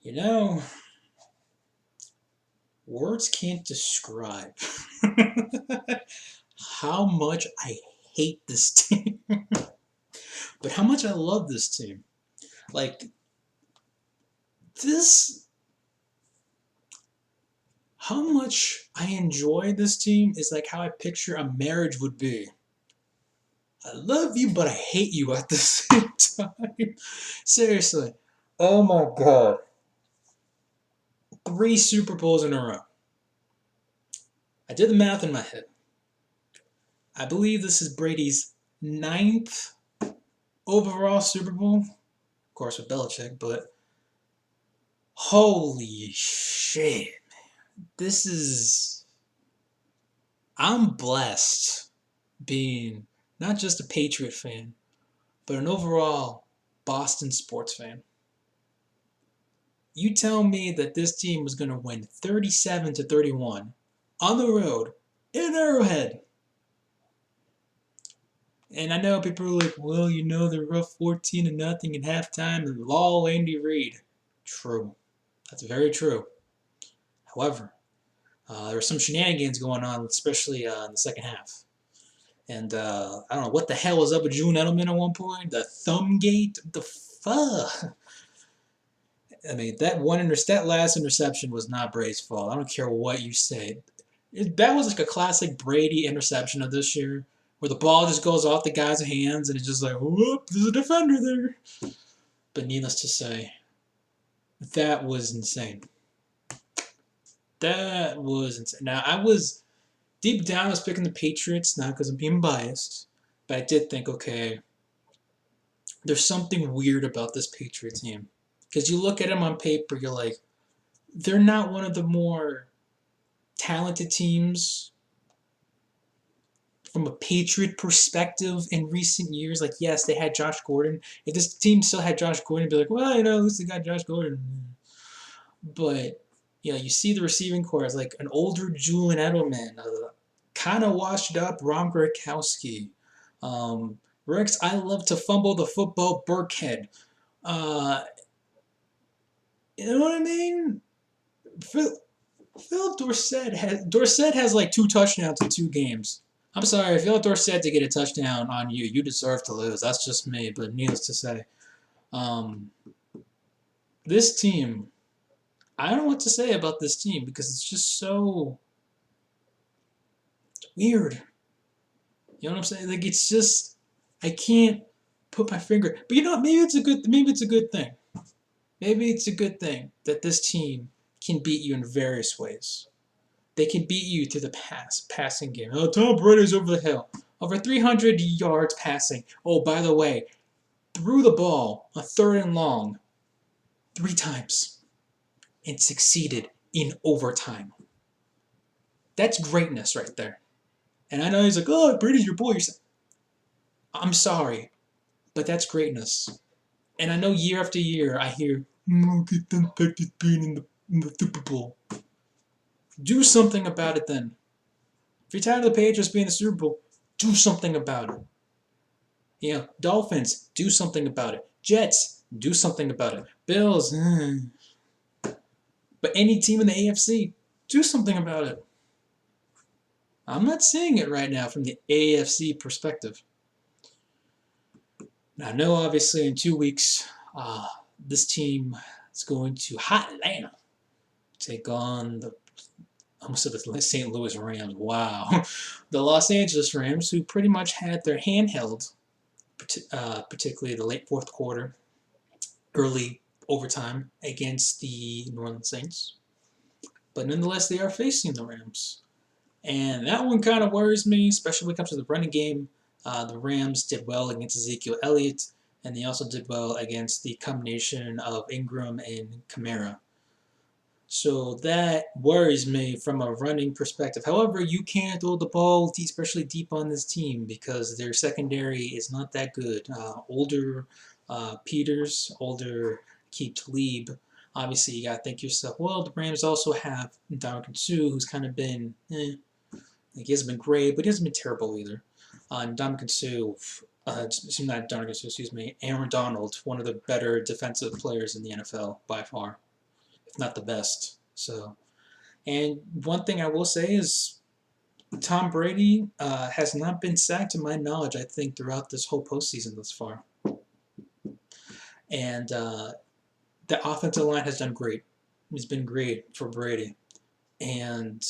You know, words can't describe how much I hate this team, but how much I love this team. Like, this, how much I enjoy this team is like how I picture a marriage would be. I love you, but I hate you at the same time. Seriously. Oh my god. 3 Super Bowls in a row. I did the math in my head. I believe this is Brady's ninth overall Super Bowl. Of course, with Belichick, but holy shit. This is. I'm blessed being not just a Patriot fan, but an overall Boston sports fan. You tell me that this team was going to win 37-31 on the road in Arrowhead. And I know people are like, well, you know, they're up 14-0 at halftime and lol Andy Reid. True. That's very true. However, there were some shenanigans going on, especially in the second half. And I don't know what the hell was up with Julian Edelman at one point. The thumb gate. The fuck. I mean, that last interception was not Brady's fault. I don't care what you say. That was like a classic Brady interception of this year, where the ball just goes off the guy's hands and it's just like, whoop, there's a defender there. But needless to say, that was insane. That was insane. Now, deep down, I was picking the Patriots, not because I'm being biased, but I did think, okay, there's something weird about this Patriot team. Because you look at them on paper, you're like, they're not one of the more talented teams from a Patriot perspective in recent years. Like, yes, they had Josh Gordon. If this team still had Josh Gordon, it'd be like, well, you know, at least they got Josh Gordon. But, you know, you see the receiving corps as like an older Julian Edelman, kind of washed up Ron Gronkowski. Rex, I love to fumble the football, Burkhead. Uh, you know what I mean? Philip Dorsett has like 2 touchdowns in 2 games. I'm sorry, Philip Dorsett to get a touchdown on you. You deserve to lose. That's just me. But needless to say, um, this team, I don't know what to say about this team because it's just so weird. You know what I'm saying? Like it's just I can't put my finger. But you know what? Maybe it's a good thing. Maybe it's a good thing that this team can beat you in various ways. They can beat you through the passing game. Oh, Tom Brady's over the hill. Over 300 yards passing. Oh, by the way, threw the ball on 3rd and long 3 times and succeeded in overtime. That's greatness right there. And I know he's like, oh, Brady's your boy. I'm sorry, but that's greatness. And I know year after year I hear, look at them Patriots being in the Super Bowl. Do something about it then. If you're tired of the Patriots being in the Super Bowl, do something about it. You know, Dolphins, do something about it. Jets, do something about it. Bills, but any team in the AFC, do something about it. I'm not seeing it right now from the AFC perspective. Now, I know obviously in 2 weeks, this team is going to Hot Atlanta take on the I almost said the St. Louis Rams. Wow. The Los Angeles Rams, who pretty much had their hand held, particularly the late fourth quarter, early overtime against the New Orleans Saints. But nonetheless, they are facing the Rams. And that one kind of worries me, especially when it comes to the running game. The Rams did well against Ezekiel Elliott, and they also did well against the combination of Ingram and Kamara. So that worries me from a running perspective. However, you can't throw the ball, especially deep on this team, because their secondary is not that good. Older Peters, older Keith Talib. Obviously, you got to think yourself, well, the Rams also have Ndamukong Suh, who's kind of been, he hasn't been great, but he hasn't been terrible either. Ndamukong Suh, not Ndamukong Suh, excuse me, Aaron Donald, one of the better defensive players in the NFL by far. if not the best. So, and one thing I will say is Tom Brady has not been sacked, to my knowledge, I think, throughout this whole postseason thus far. And the offensive line has done great. It's been great for Brady. And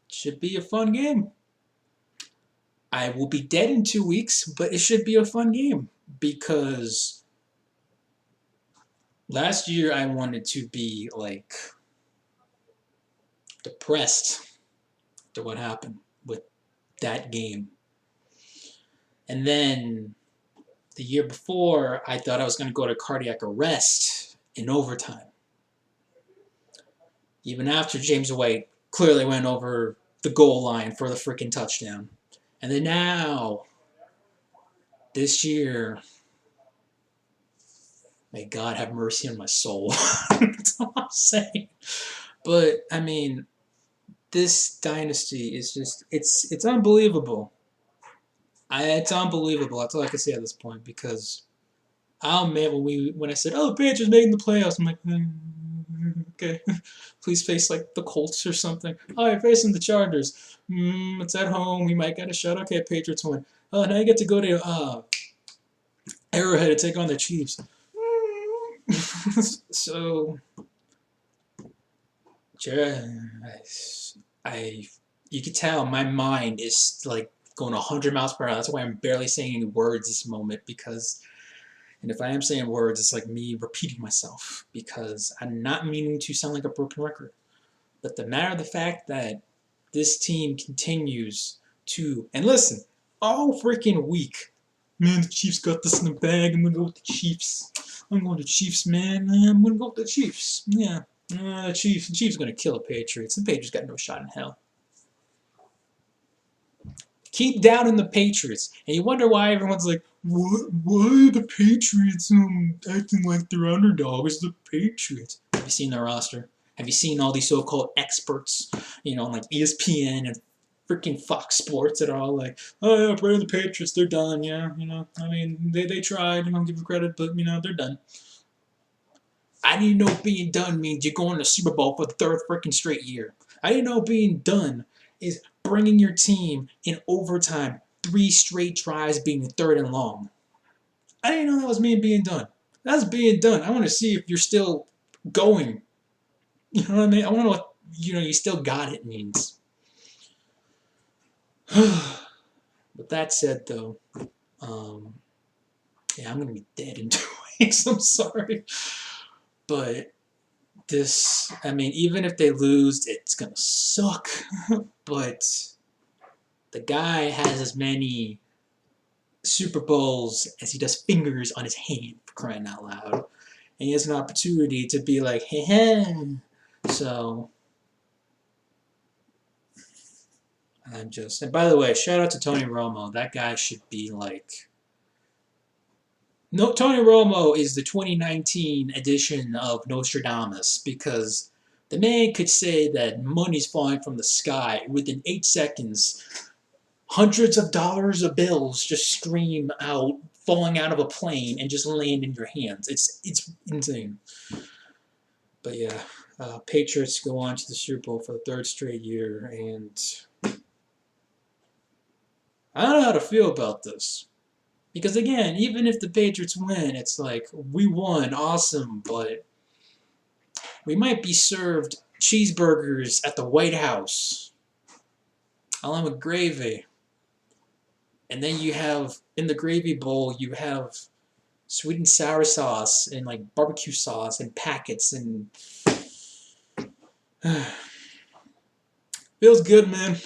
should be a fun game. I will be dead in 2 weeks, but it should be a fun game because last year I wanted to be like depressed to what happened with that game. And then the year before, I thought I was going to go to cardiac arrest in overtime. Even after James White clearly went over the goal line for the freaking touchdown. And then now, this year, may God have mercy on my soul. That's all I'm saying. But, I mean, this dynasty is just, it's unbelievable. It's unbelievable. That's all I can say at this point because I'll admit when I said, oh, the Patriots making the playoffs, I'm like, okay, please face like the Colts or something. Oh, you're facing the Chargers. It's at home. We might get a shot. Okay, Patriots win. Oh, now you get to go to Arrowhead to take on the Chiefs. So, you can tell my mind is like going 100 miles per hour. That's why I'm barely saying any words this moment because. And if I am saying words, it's like me repeating myself because I'm not meaning to sound like a broken record. But the matter of the fact that this team continues to, and listen, all freaking week, man, the Chiefs got this in the bag. I'm going to go with the Chiefs. I'm going to the Chiefs, man. I'm going to go with the Chiefs. Yeah, the Chiefs are going to kill the Patriots. The Patriots got no shot in hell. Keep doubting the Patriots. And you wonder why everyone's like, why are the Patriots acting like they're underdogs? The Patriots. Have you seen their roster? Have you seen all these so-called experts, on like ESPN and freaking Fox Sports that are all like, oh yeah, pray the Patriots, they're done, yeah, I mean, they tried, give them credit, but, they're done. I didn't know being done means you're going to Super Bowl for the third freaking straight year. I didn't know being done is bringing your team in overtime, 3 straight drives being third and long. I didn't know that was me being done. That's being done. I want to see if you're still going. You know what I mean? I want to know what, you still got it means. But that said, though, yeah, I'm going to be dead in 2 weeks. I'm sorry. But this, I mean, even if they lose, it's going to suck. But the guy has as many Super Bowls as he does fingers on his hand, for crying out loud. And he has an opportunity to be like, hey, hey. So, and by the way, shout out to Tony Romo. That guy should be like, no, Tony Romo is the 2019 edition of Nostradamus because the man could say that money's falling from the sky within 8 seconds. Hundreds of dollars of bills just stream out, falling out of a plane and just land in your hands. It's insane. But yeah, Patriots go on to the Super Bowl for the 3rd straight year, and I don't know how to feel about this. Because again, even if the Patriots win, it's like, we won, awesome, but we might be served cheeseburgers at the White House, along with gravy. And then you have, in the gravy bowl, you have sweet and sour sauce and like barbecue sauce and packets and feels good, man.